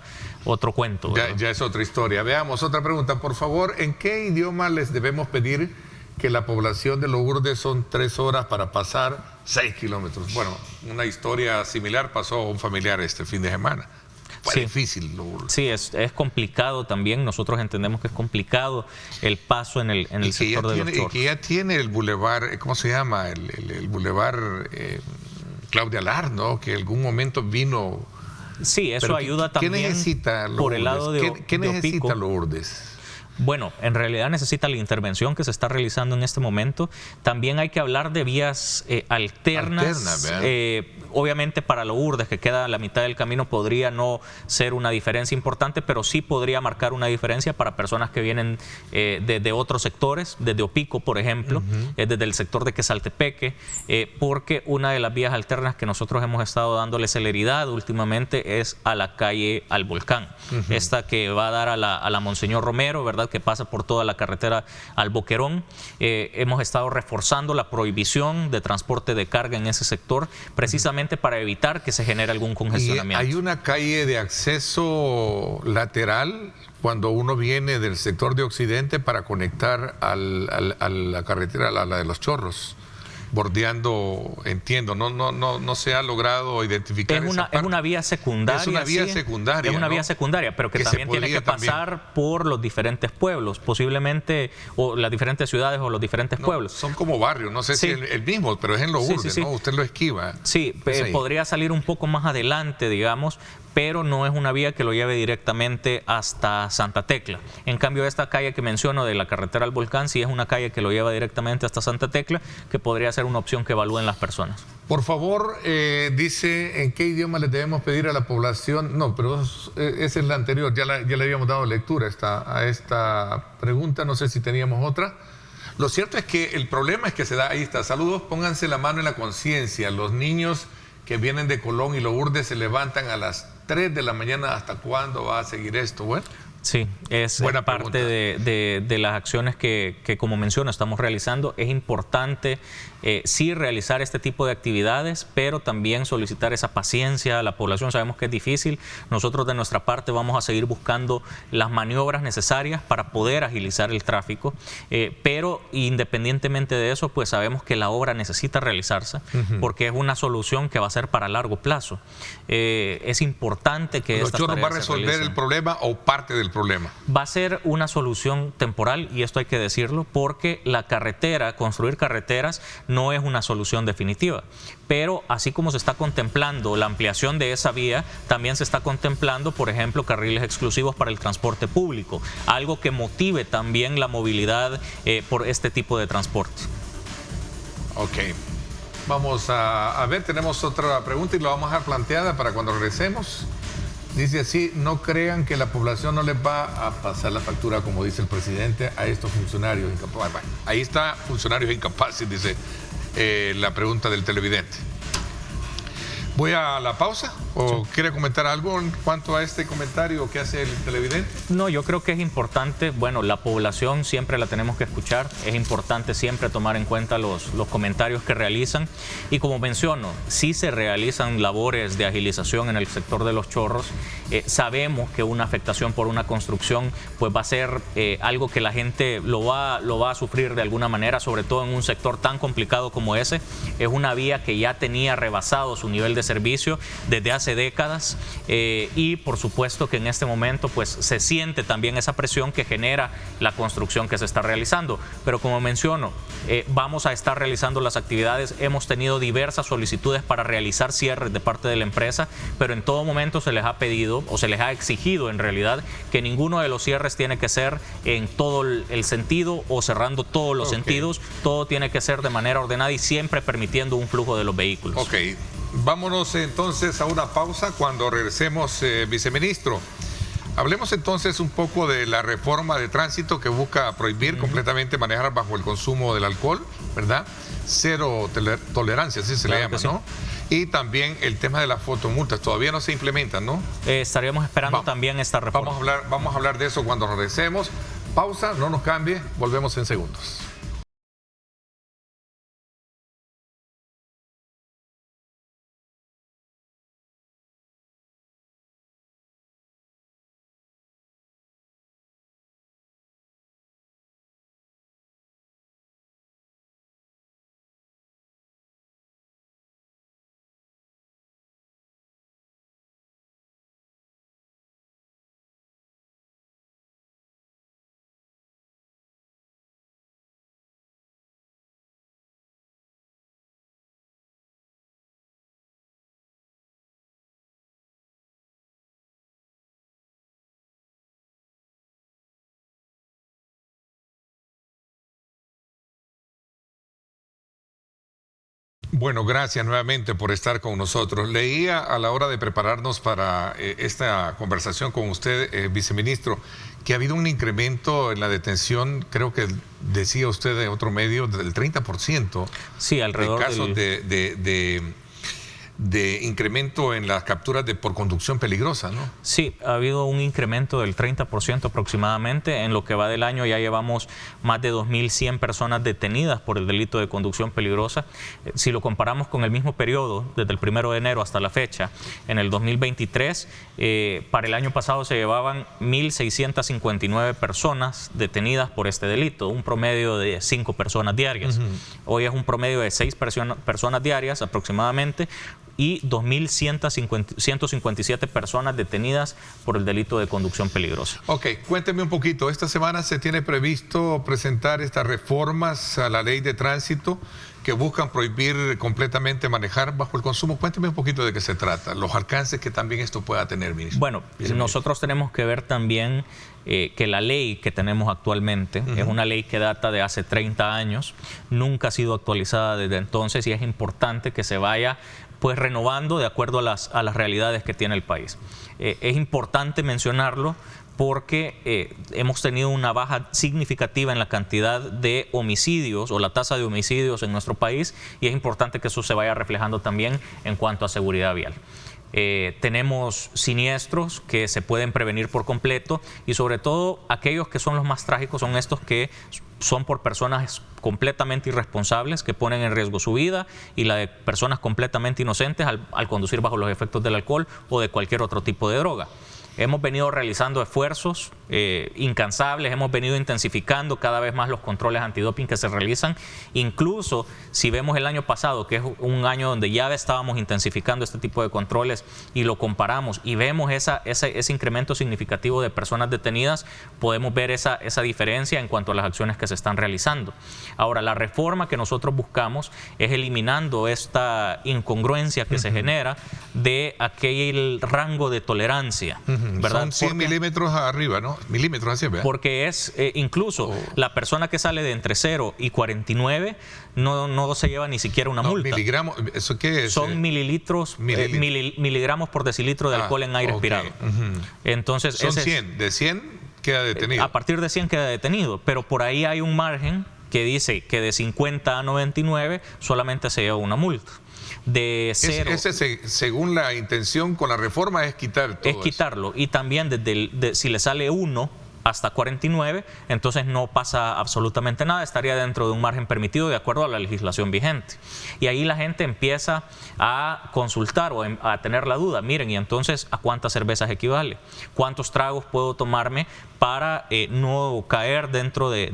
cuento. Ya es otra historia. Veamos, otra pregunta, por favor, ¿en qué idioma les debemos pedir que la población de Lourdes son 3 horas para pasar 6 kilómetros? Bueno, una historia similar pasó a un familiar este fin de semana. Fue difícil, Lourdes. Sí, es complicado también. Nosotros entendemos que es complicado el paso en el sector de Los Chorros. Y que ya tiene el bulevar, ¿cómo se llama? El bulevar Claudia Lar, ¿no? Que en algún momento vino... Sí, eso ayuda también. ¿Qué necesita Lourdes? Por el lado ¿Qué necesita Lourdes? Bueno, en realidad necesita la intervención que se está realizando en este momento. También hay que hablar de vías alternas. Obviamente para Lourdes, que queda a la mitad del camino, podría no ser una diferencia importante, pero sí podría marcar una diferencia para personas que vienen de otros sectores, desde Opico, por ejemplo, desde el sector de Quesaltepeque, porque una de las vías alternas que nosotros hemos estado dándole celeridad últimamente es a la calle al Volcán. Esta que va a dar a la Monseñor Romero, ¿verdad?, que pasa por toda la carretera al Boquerón. Hemos estado reforzando la prohibición de transporte de carga en ese sector, precisamente para evitar que se genere algún congestionamiento. ¿Y hay una calle de acceso lateral cuando uno viene del sector de Occidente para conectar a la carretera, a la de Los Chorros? Bordeando, entiendo, no se ha logrado identificar es una vía secundaria. Es una vía secundaria. Es una vía secundaria, pero que también tiene que pasar por los diferentes pueblos, posiblemente, o las diferentes ciudades o los diferentes pueblos. Son como barrios, no sé si el mismo, pero es en Lourdes, ¿no? Usted lo esquiva. Sí, podría salir un poco más adelante, digamos, pero no es una vía que lo lleve directamente hasta Santa Tecla. En cambio, esta calle que menciono de la carretera al Volcán, sí es una calle que lo lleva directamente hasta Santa Tecla, que podría ser una opción que evalúen las personas. Por favor, dice, ¿en qué idioma le debemos pedir a la población? No, pero esa es la anterior, ya le habíamos dado lectura a esta pregunta, no sé si teníamos otra. Lo cierto es que el problema es que se da, ahí está, saludos, pónganse la mano en la conciencia, los niños que vienen de Colón y Lourdes se levantan a las 3 de la mañana, ¿hasta cuándo va a seguir esto? Bueno, sí, es parte de las acciones que, como menciono, estamos realizando. Es importante sí realizar este tipo de actividades, pero también solicitar esa paciencia a la población. Sabemos que es difícil. Nosotros de nuestra parte vamos a seguir buscando las maniobras necesarias para poder agilizar el tráfico, pero independientemente de eso, pues sabemos que la obra necesita realizarse porque es una solución que va a ser para largo plazo. Es importante que ¿Los Chorros va a resolver el problema o parte del problema? Va a ser una solución temporal, y esto hay que decirlo, porque la carretera, construir carreteras, no es una solución definitiva. Pero así como se está contemplando la ampliación de esa vía, también se está contemplando, por ejemplo, carriles exclusivos para el transporte público, algo que motive también la movilidad por este tipo de transporte. Ok. Vamos a ver, tenemos otra pregunta y la vamos a dejar planteada para cuando regresemos. Dice así, no crean que la población no les va a pasar la factura, como dice el presidente, a estos funcionarios incapaces. Bueno, ahí está, funcionarios incapaces, dice la pregunta del televidente. Voy a la pausa. ¿O quiere comentar algo en cuanto a este comentario que hace el televidente? No, yo creo que es importante, bueno, la población siempre la tenemos que escuchar, es importante siempre tomar en cuenta los comentarios que realizan y como menciono, sí se realizan labores de agilización en el sector de los chorros, sabemos que una afectación por una construcción pues va a ser algo que la gente lo va a sufrir de alguna manera, sobre todo en un sector tan complicado como ese. Es una vía que ya tenía rebasado su nivel de servicio desde hace décadas y por supuesto que en este momento pues se siente también esa presión que genera la construcción que se está realizando, pero como menciono, vamos a estar realizando las actividades, hemos tenido diversas solicitudes para realizar cierres de parte de la empresa, pero en todo momento se les ha pedido o se les ha exigido en realidad que ninguno de los cierres tiene que ser en todo el sentido o cerrando todos los sentidos, todo tiene que ser de manera ordenada y siempre permitiendo un flujo de los vehículos. Ok, vámonos entonces a una pausa. Cuando regresemos, viceministro, hablemos entonces un poco de la reforma de tránsito que busca prohibir completamente manejar bajo el consumo del alcohol, ¿verdad? Cero tolerancia, así se le llama, ¿no? Y también el tema de las fotomultas, todavía no se implementan, ¿no? Estaríamos esperando también esta reforma. Vamos a hablar de eso cuando regresemos. Pausa, no nos cambie, volvemos en segundos. Bueno, gracias nuevamente por estar con nosotros. Leía a la hora de prepararnos para esta conversación con usted, viceministro, que ha habido un incremento en la detención, creo que decía usted en otro medio, del 30%. Sí, alrededor de casos de incremento en las capturas por conducción peligrosa, ¿no? Sí, ha habido un incremento del 30% aproximadamente. En lo que va del año ya llevamos más de 2.100 personas detenidas por el delito de conducción peligrosa. Si lo comparamos con el mismo periodo, desde el 1 de enero hasta la fecha, en el 2023, para el año pasado se llevaban 1.659 personas detenidas por este delito, un promedio de 5 personas diarias. Hoy es un promedio de 6 personas diarias aproximadamente, y 2.157 personas detenidas por el delito de conducción peligrosa. Ok, cuénteme un poquito. Esta semana se tiene previsto presentar estas reformas a la ley de tránsito que buscan prohibir completamente manejar bajo el consumo. Cuénteme un poquito de qué se trata, los alcances que también esto pueda tener, ministro. Bueno, nosotros tenemos que ver también que la ley que tenemos actualmente es una ley que data de hace 30 años, nunca ha sido actualizada desde entonces y es importante que se vaya pues renovando de acuerdo a las realidades que tiene el país. Es importante mencionarlo porque hemos tenido una baja significativa en la cantidad de homicidios o la tasa de homicidios en nuestro país y es importante que eso se vaya reflejando también en cuanto a seguridad vial. Tenemos siniestros que se pueden prevenir por completo y sobre todo aquellos que son los más trágicos son estos que son por personas completamente irresponsables que ponen en riesgo su vida y la de personas completamente inocentes al conducir bajo los efectos del alcohol o de cualquier otro tipo de droga. Hemos venido realizando esfuerzos incansables, hemos venido intensificando cada vez más los controles antidoping que se realizan. Incluso si vemos el año pasado, que es un año donde ya estábamos intensificando este tipo de controles y lo comparamos y vemos ese incremento significativo de personas detenidas, podemos ver esa diferencia en cuanto a las acciones que se están realizando. Ahora, la reforma que nosotros buscamos es eliminando esta incongruencia que se genera de aquel rango de tolerancia. ¿Verdad? Son 100 milímetros arriba, ¿no? Milímetros hacia arriba. Porque es incluso la persona que sale de entre 0 y 49 no se lleva ni siquiera una multa. Miligramos, ¿eso qué es? Son miligramos por decilitro de alcohol en aire expirado. Entonces, son 100, de 100 queda detenido. A partir de 100 queda detenido, pero por ahí hay un margen que dice que de 50 a 99 solamente se lleva una multa. De cero. Según la intención con la reforma es quitar todo. Es quitarlo. Eso. Y también si le sale 1 hasta 49, entonces no pasa absolutamente nada, estaría dentro de un margen permitido de acuerdo a la legislación vigente. Y ahí la gente empieza a consultar o a tener la duda, miren, y entonces ¿a cuántas cervezas equivale? ¿Cuántos tragos puedo tomarme para no caer dentro del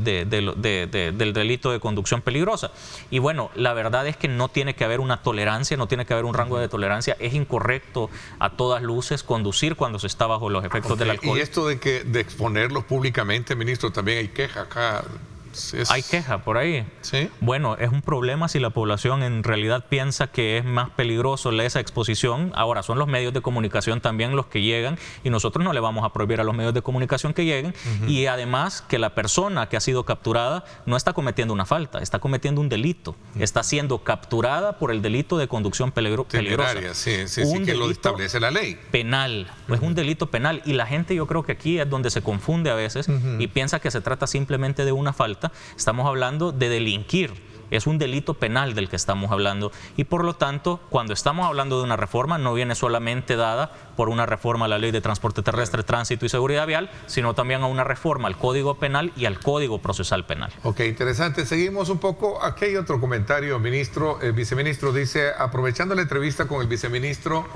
delito de conducción peligrosa? Y bueno, la verdad es que no tiene que haber una tolerancia, no tiene que haber un rango de tolerancia, es incorrecto a todas luces conducir cuando se está bajo los efectos del alcohol. Y esto de exponerlos públicamente, ministro, también hay queja acá. ¿Hay queja por ahí? Sí. Bueno, es un problema si la población en realidad piensa que es más peligroso esa exposición. Ahora, son los medios de comunicación también los que llegan y nosotros no le vamos a prohibir a los medios de comunicación que lleguen. Y además que la persona que ha sido capturada no está cometiendo una falta, está cometiendo un delito. Está siendo capturada por el delito de conducción peligrosa. Sí, que lo establece la ley. Penal, es un delito penal. Y la gente, yo creo que aquí es donde se confunde a veces y piensa que se trata simplemente de una falta. Estamos hablando de delinquir, es un delito penal del que estamos hablando y por lo tanto cuando estamos hablando de una reforma no viene solamente dada por una reforma a la Ley de Transporte Terrestre, Tránsito y Seguridad Vial, sino también a una reforma al Código Penal y al Código Procesal Penal. Ok, interesante. Seguimos un poco. Aquí hay otro comentario, ministro. El viceministro dice, aprovechando la entrevista con el viceministro,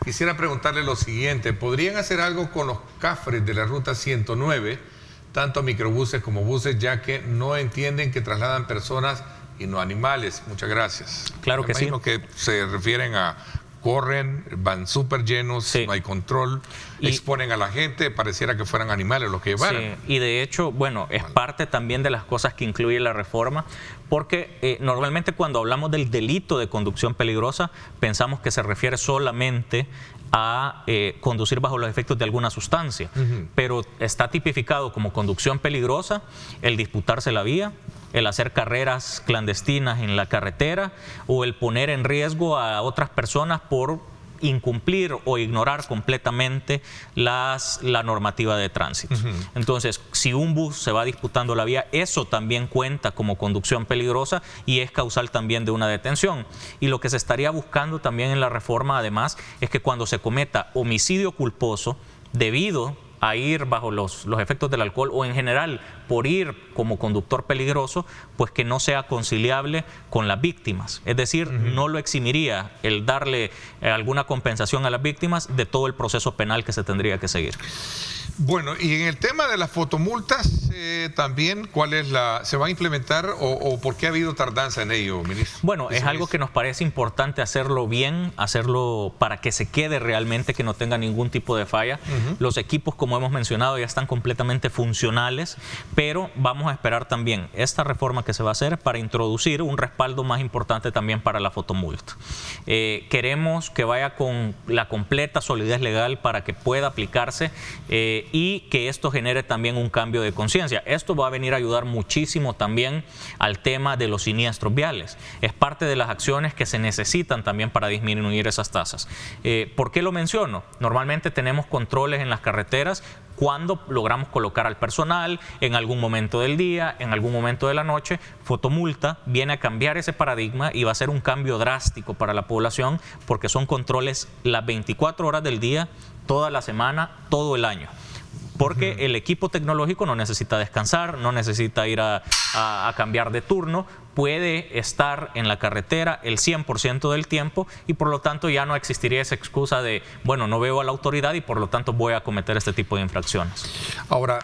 quisiera preguntarle lo siguiente, ¿podrían hacer algo con los cafres de la Ruta 109? Tanto microbuses como buses, ya que no entienden que trasladan personas y no animales. Muchas gracias. Claro que sí. Imagino que se refieren a corren, van súper llenos, sí. No hay control, exponen a la gente, pareciera que fueran animales los que llevaran. Sí. Y de hecho, bueno, es parte también de las cosas que incluye la reforma, porque normalmente cuando hablamos del delito de conducción peligrosa, pensamos que se refiere solamente a conducir bajo los efectos de alguna sustancia, pero está tipificado como conducción peligrosa el disputarse la vía, el hacer carreras clandestinas en la carretera o el poner en riesgo a otras personas por incumplir o ignorar completamente la normativa de tránsito. Entonces, si un bus se va disputando la vía, eso también cuenta como conducción peligrosa y es causal también de una detención. Y lo que se estaría buscando también en la reforma, además, es que cuando se cometa homicidio culposo debido a ir bajo los efectos del alcohol o en general por ir como conductor peligroso, pues que no sea conciliable con las víctimas. Es decir, no lo eximiría el darle alguna compensación a las víctimas de todo el proceso penal que se tendría que seguir. Bueno, y en el tema de las fotomultas, también, ¿cuál es se va a implementar o por qué ha habido tardanza en ello, ministro? Bueno, es algo que nos parece importante hacerlo bien, hacerlo para que se quede realmente, que no tenga ningún tipo de falla. Los equipos, como hemos mencionado, ya están completamente funcionales, pero vamos a esperar también esta reforma que se va a hacer para introducir un respaldo más importante también para la fotomulta. Queremos que vaya con la completa solidez legal para que pueda aplicarse y que esto genere también un cambio de conciencia. Esto va a venir a ayudar muchísimo también al tema de los siniestros viales. Es parte de las acciones que se necesitan también para disminuir esas tasas. ¿Por qué lo menciono? Normalmente tenemos controles en las carreteras cuando logramos colocar al personal en algún momento del día, en algún momento de la noche. Fotomulta viene a cambiar ese paradigma y va a ser un cambio drástico para la población porque son controles las 24 horas del día, toda la semana, todo el año. Porque el equipo tecnológico no necesita descansar, no necesita ir a cambiar de turno, puede estar en la carretera el 100% del tiempo y por lo tanto ya no existiría esa excusa de, bueno, no veo a la autoridad y por lo tanto voy a cometer este tipo de infracciones. Ahora,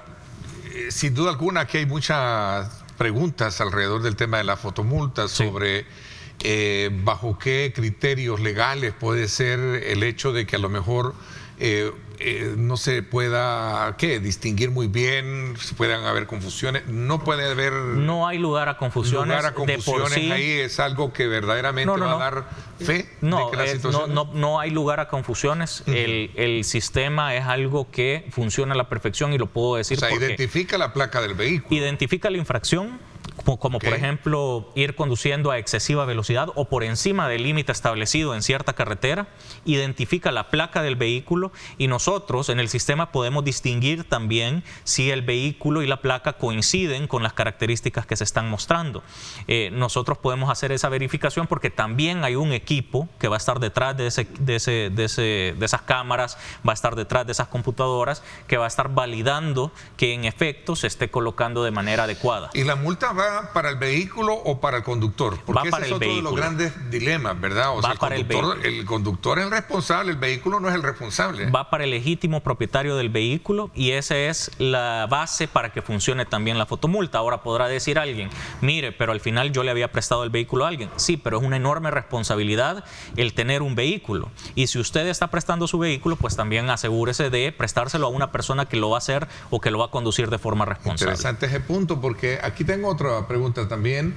sin duda alguna aquí hay muchas preguntas alrededor del tema de la fotomulta sobre bajo qué criterios legales puede ser el hecho de que a lo mejor no se pueda distinguir muy bien, puedan haber confusiones, no puede haber... No hay lugar a confusiones. De por sí, ahí es algo que verdaderamente va a dar fe de que la situación... No hay lugar a confusiones. El sistema es algo que funciona a la perfección y lo puedo decir porque... identifica la placa del vehículo. Identifica la infracción como por ejemplo ir conduciendo a excesiva velocidad o por encima del límite establecido en cierta carretera, identifica la placa del vehículo y nosotros en el sistema podemos distinguir también si el vehículo y la placa coinciden con las características que se están mostrando. Nosotros podemos hacer esa verificación porque también hay un equipo que va a estar detrás de esas cámaras, va a estar detrás de esas computadoras, que va a estar validando que en efecto se esté colocando de manera adecuada. ¿Y la multa va para el vehículo o para el conductor? Porque ese es otro de los grandes dilemas, ¿verdad? O sea, el conductor es el responsable, el vehículo no es el responsable. Va para el legítimo propietario del vehículo y esa es la base para que funcione también la fotomulta. Ahora podrá decir alguien, mire, pero al final yo le había prestado el vehículo a alguien. Sí, pero es una enorme responsabilidad el tener un vehículo. Y si usted está prestando su vehículo, pues también asegúrese de prestárselo a una persona que lo va a hacer o que lo va a conducir de forma responsable. Interesante ese punto, porque aquí tengo otra pregunta también.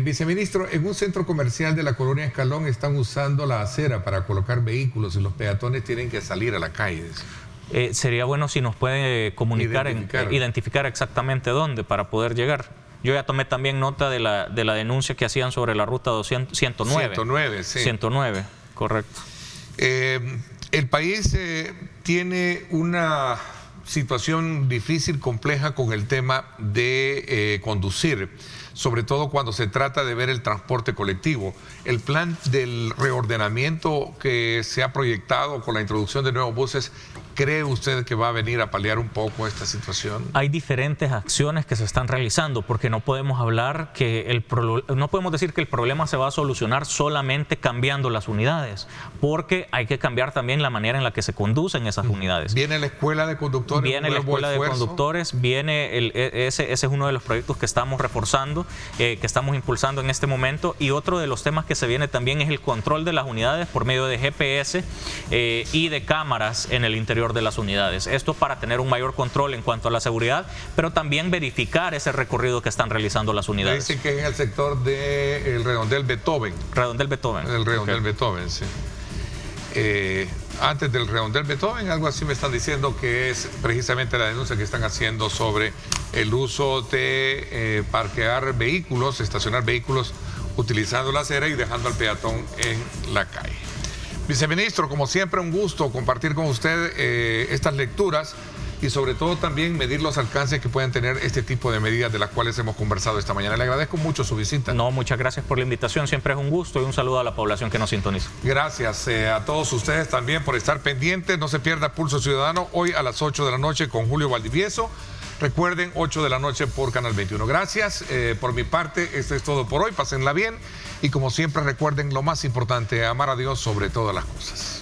Viceministro, en un centro comercial de la colonia Escalón están usando la acera para colocar vehículos y los peatones tienen que salir a la calle. Sería bueno si nos puede comunicar, identificar exactamente dónde para poder llegar. Yo ya tomé también nota de la denuncia que hacían sobre la ruta 109. 109, sí. 109, correcto. El país tiene una situación difícil, compleja con el tema de conducir, sobre todo cuando se trata de ver el transporte colectivo. El plan del reordenamiento que se ha proyectado con la introducción de nuevos buses, ¿cree usted que va a venir a paliar un poco esta situación? Hay diferentes acciones que se están realizando porque no podemos hablar no podemos decir que el problema se va a solucionar solamente cambiando las unidades, porque hay que cambiar también la manera en la que se conducen esas unidades. ¿Viene la escuela de conductores? Viene la escuela de conductores, ese es uno de los proyectos que estamos reforzando, que estamos impulsando en este momento, y otro de los temas que se viene también es el control de las unidades por medio de GPS y de cámaras en el interior de las unidades. Esto para tener un mayor control en cuanto a la seguridad, pero también verificar ese recorrido que están realizando las unidades. Dice que es en el sector del Redondel Beethoven. Redondel Beethoven. El Redondel Beethoven, sí. Antes del Redondel Beethoven, algo así me están diciendo que es precisamente la denuncia que están haciendo sobre el uso de parquear vehículos, estacionar vehículos utilizando la acera y dejando al peatón en la calle. Viceministro, como siempre, un gusto compartir con usted estas lecturas y sobre todo también medir los alcances que pueden tener este tipo de medidas de las cuales hemos conversado esta mañana. Le agradezco mucho su visita. No, muchas gracias por la invitación, siempre es un gusto y un saludo a la población que nos sintoniza. Gracias a todos ustedes también por estar pendientes. No se pierda Pulso Ciudadano hoy a las 8 de la noche con Julio Valdivieso. Recuerden, 8 de la noche por Canal 21. Gracias. Por mi parte, esto es todo por hoy. Pásenla bien. Y como siempre, recuerden lo más importante, amar a Dios sobre todas las cosas.